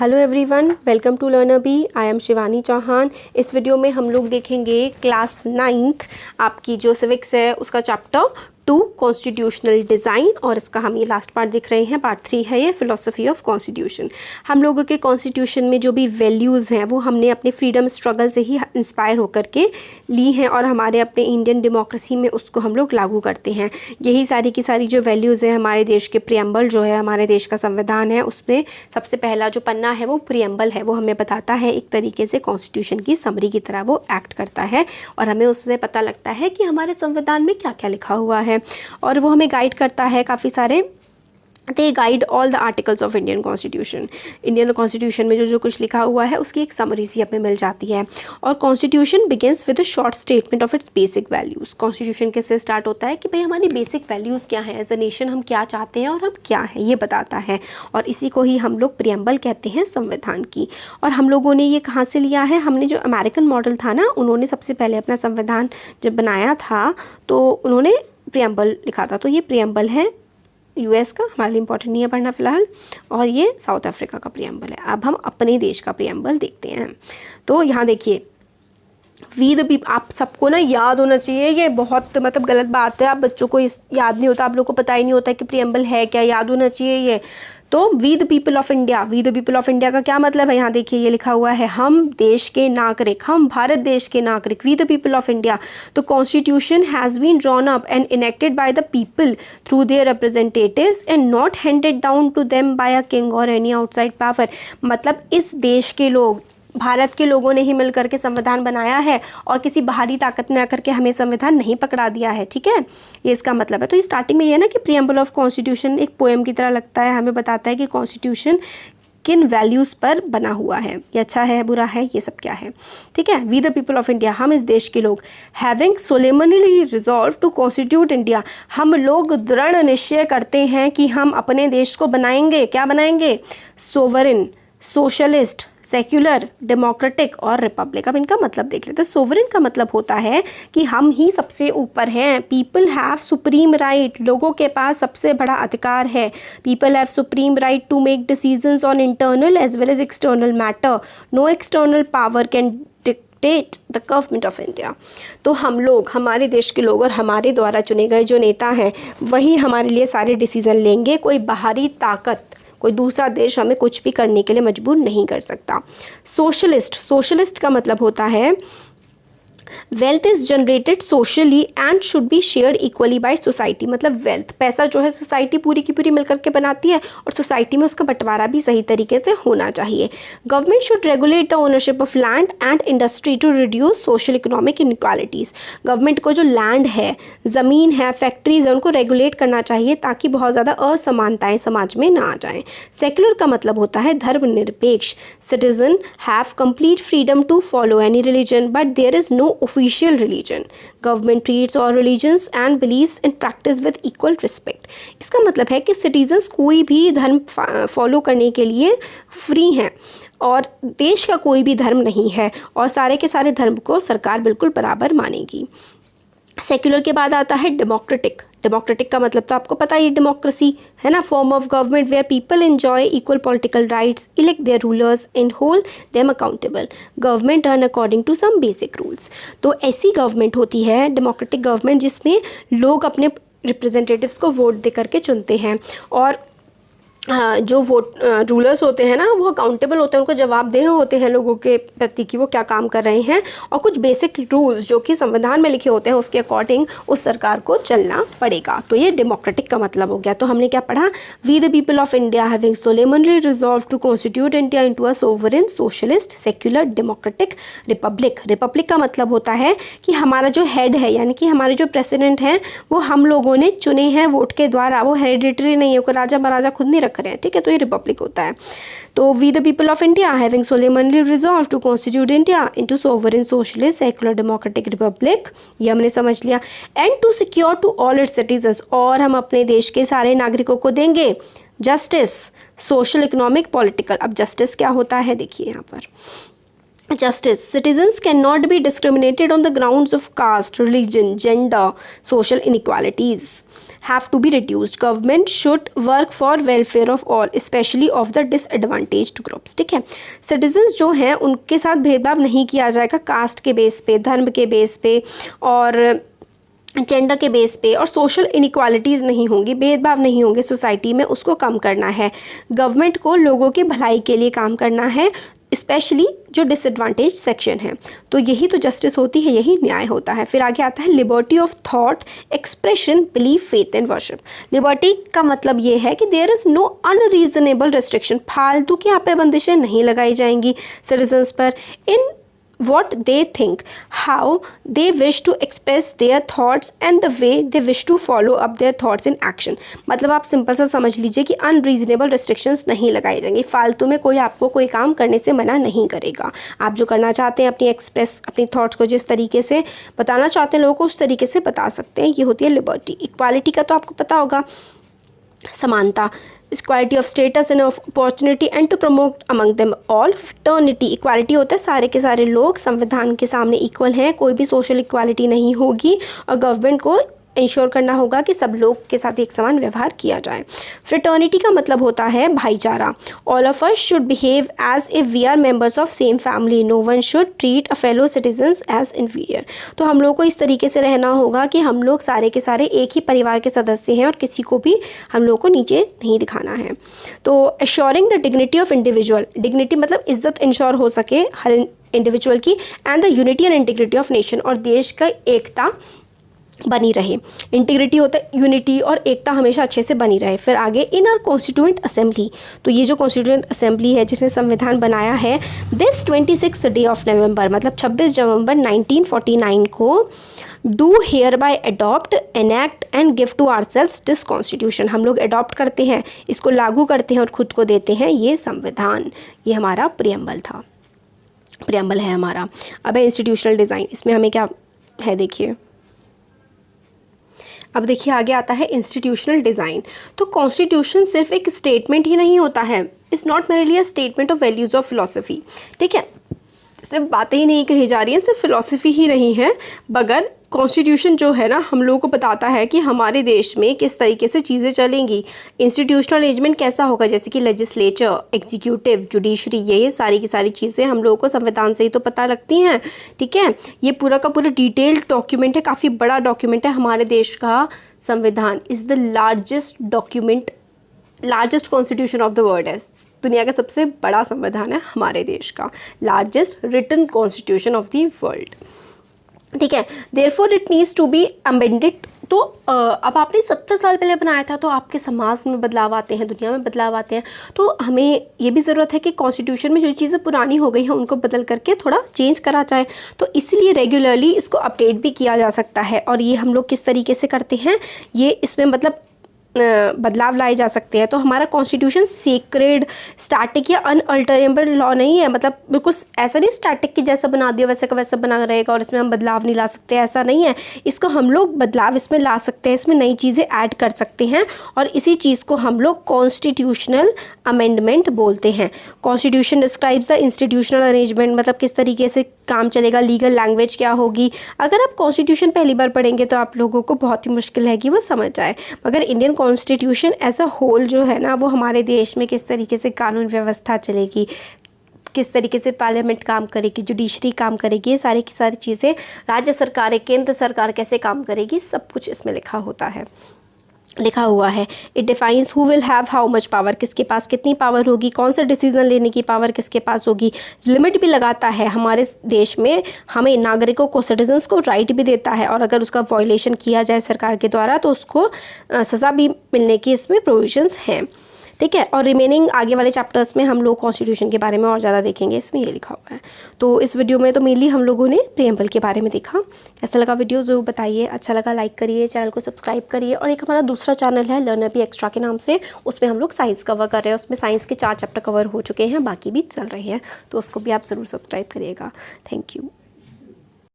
Hello everyone, welcome to Learner B. I am Shivani Chauhan. इस video में हम लोग देखेंगे क्लास 9th आपकी जो सिविक्स है उसका चैप्टर 2 कॉन्स्टिट्यूशनल डिज़ाइन, और इसका हम ये लास्ट पार्ट दिख रहे हैं, पार्ट 3 है ये, फिलोसफी ऑफ कॉन्स्टिट्यूशन। हम लोगों के कॉन्स्टिट्यूशन में जो भी वैल्यूज़ हैं वो हमने अपने फ्रीडम स्ट्रगल से ही इंस्पायर होकर के ली हैं और हमारे अपने इंडियन डेमोक्रेसी में उसको हम लोग लागू करते हैं। यही सारी की सारी जो वैल्यूज़ हैं, हमारे देश के प्रियम्बल जो है, हमारे देश का संविधान है, उसमें सबसे पहला जो पन्ना है वो प्रियम्बल है। वो हमें बताता है एक तरीके से कॉन्स्टिट्यूशन की समरी की तरह वो एक्ट करता है और हमें उससे पता लगता है कि हमारे संविधान में क्या क्या लिखा हुआ है, और वो हमें गाइड करता है काफ़ी सारे। They guide all the articles of Indian constitution. Indian constitution में जो जो कुछ लिखा हुआ है उसकी एक समरी सी हमें मिल जाती है। और constitution begins with a short statement of its basic values. Constitution कैसे स्टार्ट होता है कि भाई हमारी बेसिक वैल्यूज़ क्या है, एज अ नेशन हम क्या चाहते हैं और हम क्या है, ये बताता है। और इसी को ही हम लोग प्रियम्बल कहते हैं संविधान की। और हम लोगों ने ये कहाँ से लिया है, हमने जो अमेरिकन मॉडल था ना, उन्होंने सबसे पहले अपना संविधान जब बनाया था तो उन्होंने प्रियम्बल लिखा था। तो ये प्रियम्बल है यूएस का, हमारे लिए इंपॉर्टेंट नहीं है पढ़ना फ़िलहाल, और ये साउथ अफ्रीका का प्रियम्बल है। अब हम अपने देश का प्रियम्बल देखते हैं। तो यहाँ देखिए, वी द पीपल, आप सबको ना याद होना चाहिए, ये बहुत मतलब गलत बात है, आप बच्चों को इस याद नहीं होता, आप लोग को पता ही नहीं होता कि प्रियम्बल है क्या, याद होना चाहिए ये। तो we the people of India, we the people of India का क्या मतलब है, यहाँ देखिए ये लिखा हुआ है, हम देश के नागरिक, हम भारत देश के नागरिक, we the people of India. तो constitution has been drawn up and enacted by the people through their representatives and not handed down to them by a king or any outside power. मतलब इस देश के लोग, भारत के लोगों ने ही मिलकर के संविधान बनाया है और किसी बाहरी ताकत ने आकर के हमें संविधान नहीं पकड़ा दिया है, ठीक है, ये इसका मतलब है। तो स्टार्टिंग में ये ना कि प्रियम्बल ऑफ कॉन्स्टिट्यूशन एक पोएम की तरह लगता है, हमें बताता है कि कॉन्स्टिट्यूशन किन वैल्यूज़ पर बना हुआ है, ये अच्छा है बुरा है, ये सब क्या है, ठीक है। We the people of India, हम इस देश के लोग, having solemnly resolve to constitute India, हम लोग दृढ़ निश्चय करते हैं कि हम अपने देश को बनाएंगे, क्या बनाएंगे, सोवरेन, सोशलिस्ट, सेक्युलर, डेमोक्रेटिक और रिपब्लिक। अब इनका मतलब देख लेते हैं। सोवरेन का मतलब होता है कि हम ही सबसे ऊपर हैं। पीपल हैव सुप्रीम राइट, लोगों के पास सबसे बड़ा अधिकार है। People have supreme right to make decisions on internal as well as external matter. No external power can dictate the government of India. तो हम लोग, हमारे देश के लोग और हमारे द्वारा चुने गए जो नेता हैं वही हमारे लिए सारे डिसीजन लेंगे। कोई बाहरी ताकत, कोई दूसरा देश हमें कुछ भी करने के लिए मजबूर नहीं कर सकता। सोशलिस्ट, सोशलिस्ट का मतलब होता है wealth is generated socially and should be shared equally by society. मतलब वेल्थ, पैसा जो है सोसाइटी पूरी की पूरी मिलकर के बनाती है और सोसाइटी में उसका बंटवारा भी सही तरीके से होना चाहिए। Government should regulate the ownership of land and industry to reduce social economic inequalities. Government को जो लैंड है, ज़मीन है, फैक्ट्रीज है, उनको रेगुलेट करना चाहिए ताकि बहुत ज़्यादा असमानताएं समाज में ना आ जाएं। सेक्युलर का मतलब होता है धर्मनिरपेक्ष। Citizen have complete freedom to follow any religion but there is no official religion. Government treats all religions and beliefs in practice with equal respect. इसका मतलब है कि citizens कोई भी धर्म फॉलो करने के लिए फ्री हैं और देश का कोई भी धर्म नहीं है और सारे के सारे धर्म को सरकार बिल्कुल बराबर मानेगी। सेक्युलर के बाद आता है डेमोक्रेटिक। डेमोक्रेटिक का मतलब तो आपको पता ही, डेमोक्रेसी है ना, form of government where people enjoy equal political rights, elect their rulers and hold them accountable, government run according to some basic rules. तो ऐसी गवर्नमेंट होती है डेमोक्रेटिक गवर्नमेंट जिसमें लोग अपने रिप्रेजेंटेटिव्स को वोट दे करके चुनते हैं और जो वोट रूलर्स होते हैं ना वो अकाउंटेबल होते हैं, उनको जवाबदेह होते हैं लोगों के प्रति कि वो क्या काम कर रहे हैं, और कुछ बेसिक रूल्स जो कि संविधान में लिखे होते हैं उसके अकॉर्डिंग उस सरकार को चलना पड़ेगा। तो ये डेमोक्रेटिक का मतलब हो गया। तो हमने क्या पढ़ा, we the people of India having solemnly resolve to constitute India into a sovereign, socialist, secular, democratic, republic. Republic का मतलब होता है कि हमारा जो हेड है, यानी कि हमारे जो प्रेसिडेंट हैं वो हम लोगों ने चुने हैं वोट के द्वारा, वो हेरिडिटरी नहीं है, कोई राजा महाराजा खुद नहीं करें, ठीक है। तो ये रिपब्लिक होता है। तो we the people of India having solemnly resolve to constitute India into sovereign, socialist, secular, democratic, republic, ये हमने समझ लिया। And to secure to all its citizens, और हम अपने देश के सारे नागरिकों को देंगे जस्टिस, सोशल, इकोनॉमिक, पॉलिटिकल। अब जस्टिस क्या होता है देखिए यहाँ पर, Justice. Citizens cannot be discriminated on the grounds of caste, religion, gender, social inequalities. have to be reduced. Government should work for welfare of all, especially of the disadvantaged groups. ठीक है, citizens जो हैं उनके साथ भेदभाव नहीं किया जाएगा कास्ट के बेस पे, धर्म के बेस पे और जेंडर के बेस पे, और सोशल इनइक्वालिटीज़ नहीं होंगी, भेदभाव नहीं होंगे सोसाइटी में, उसको कम करना है। गवर्नमेंट को लोगों की भलाई के लिए काम करना है, स्पेशली जो डिसएडवांटेज सेक्शन है। तो यही तो जस्टिस होती है, यही न्याय होता है। फिर आगे आता है liberty of thought, expression, belief, faith and worship. Liberty का मतलब ये है कि there is no unreasonable restriction, फालतू की यहाँ पे बंदिशें नहीं लगाई जाएंगी सिटीजन्स पर। इन what they think, how they wish to express their thoughts and the way they wish to follow up their thoughts in action। मतलब आप सिंपल सा समझ लीजिए कि अनरीजनेबल रिस्ट्रिक्शंस नहीं लगाई जाएंगी, फालतू में कोई आपको कोई काम करने से मना नहीं करेगा। आप जो करना चाहते हैं अपनी थॉट्स को जिस तरीके से बताना चाहते हैं लोगों को उस तरीके से बता सकते हैं, ये होती है लिबर्टी। इक्वालिटी का तो आपको पता होगा, समानता, equality of status and of opportunity and to promote among them all. Fraternity, equality होता है सारे के सारे लोग संविधान के सामने इक्वल हैं, कोई भी सोशल इक्वालिटी नहीं होगी, और गवर्नमेंट को इंश्योर करना होगा कि सब लोग के साथ एक समान व्यवहार किया जाए। फ्रेटर्निटी का मतलब होता है भाईचारा। All of us should behave as if we are members of same family, no one should treat a fellow citizens as inferior. तो हम लोग को इस तरीके से रहना होगा कि हम लोग सारे के सारे एक ही परिवार के सदस्य हैं और किसी को भी हम लोग को नीचे नहीं दिखाना है। तो assuring the dignity of individual, dignity मतलब इज्जत इंश्योर हो सके हर इंडिविजुअल की, and the unity and integrity of nation, और देश का एकता बनी रहे। इंटीग्रिटी होता है यूनिटी, और एकता हमेशा अच्छे से बनी रहे। फिर आगे इन आर कॉन्स्टिट्यूएंट असेंबली, तो ये जो कॉन्स्टिट्यूएंट असेंबली है जिसने संविधान बनाया है, दिस 26 डे ऑफ नवंबर मतलब 26 नवंबर 1949 को do hereby adopt, enact and give to our self this constitution. हम लोग अडॉप्ट करते हैं, इसको लागू करते हैं और खुद को देते हैं ये संविधान। ये हमारा प्रियम्बल था, प्रियम्बल है हमारा। अब है इंस्टीट्यूशनल डिज़ाइन, इसमें हमें क्या है देखिए। अब देखिए आगे आता है इंस्टीट्यूशनल डिज़ाइन। तो कॉन्स्टिट्यूशन सिर्फ एक स्टेटमेंट ही नहीं होता है, it's not merely a statement of values of philosophy. ठीक है, सिर्फ बातें ही नहीं कही जा रही हैं, सिर्फ फिलॉसफी ही नहीं है, बगैर कॉन्स्टिट्यूशन जो है ना हम लोगों को बताता है कि हमारे देश में किस तरीके से चीज़ें चलेंगी, इंस्टीट्यूशनल अरेंजमेंट कैसा होगा, जैसे कि लेजिस्लेचर, एग्जीक्यूटिव, जुडिशरी, ये सारी की सारी चीज़ें हम लोगों को संविधान से ही तो पता लगती हैं। ठीक है, ये पूरा का पूरा डिटेल्ड डॉक्यूमेंट है, काफ़ी बड़ा डॉक्यूमेंट है। हमारे देश का संविधान is the largest document, largest constitution of the world है, दुनिया का सबसे बड़ा संविधान है हमारे देश का, largest written constitution of the world. ठीक है, therefore it needs to be amended. तो अब आपने 70 साल पहले बनाया था, तो आपके समाज में बदलाव आते हैं, दुनिया में बदलाव आते हैं, तो हमें ये भी ज़रूरत है कि कॉन्स्टिट्यूशन में जो चीज़ें पुरानी हो गई हैं उनको बदल करके थोड़ा चेंज करा जाए। तो इसलिए रेगुलरली इसको अपडेट भी किया जा सकता है, और ये हम लोग किस तरीके से करते हैं, ये इसमें मतलब बदलाव लाए जा सकते हैं। तो हमारा कॉन्स्टिट्यूशन सीक्रेट, स्टैटिक या अनअल्टरेबल लॉ नहीं है, मतलब बिल्कुल ऐसा नहीं स्टैटिक की जैसा बना दिया वैसे का वैसा बना रहेगा और इसमें हम बदलाव नहीं ला सकते, ऐसा नहीं है। इसको हम लोग बदलाव इसमें ला सकते हैं, इसमें नई चीज़ें ऐड कर सकते हैं, और इसी चीज़ को हम लोग कॉन्स्टिट्यूशनल अमेंडमेंट बोलते हैं। Constitution describes the institutional arrangement, मतलब किस तरीके से काम चलेगा, लीगल लैंग्वेज क्या होगी। अगर आप कॉन्स्टिट्यूशन पहली बार पढ़ेंगे तो आप लोगों को बहुत ही मुश्किल है कि वो समझ जाए, मगर Indian constitution as a whole जो है ना, वो हमारे देश में किस तरीके से कानून व्यवस्था चलेगी, किस तरीके से पार्लियामेंट काम करेगी, जुडिशरी काम करेगी, ये सारी की सारी चीज़ें, राज्य सरकारें, केंद्र सरकार कैसे काम करेगी, सब कुछ इसमें लिखा होता है, लिखा हुआ है। It defines who will have how much power, किसके पास कितनी पावर होगी, कौन सा डिसीजन लेने की पावर किसके पास होगी। लिमिट भी लगाता है, हमारे देश में हमें नागरिकों को, सिटीजन्स को राइट भी देता है, और अगर उसका वायलेशन किया जाए सरकार के द्वारा तो उसको सज़ा भी मिलने की इसमें प्रोविजंस हैं। ठीक है, और रिमेनिंग आगे वाले चैप्टर्स में हम लोग कॉन्स्टिट्यूशन के बारे में और ज़्यादा देखेंगे, इसमें ये लिखा हुआ है। तो इस वीडियो में तो मेनली हम लोगों ने प्रियम्बल के बारे में देखा। कैसा लगा वीडियो ज़रूर बताइए, अच्छा लगा लाइक करिए, चैनल को सब्सक्राइब करिए, और एक हमारा दूसरा चैनल है लर्नर बी एक्स्ट्रा के नाम से, उसमें हम लोग साइंस कवर कर रहे हैं, उसमें साइंस के 4 चैप्टर कवर हो चुके हैं, बाकी भी चल रहे हैं, तो उसको भी आप ज़रूर सब्सक्राइब करिएगा। Thank you.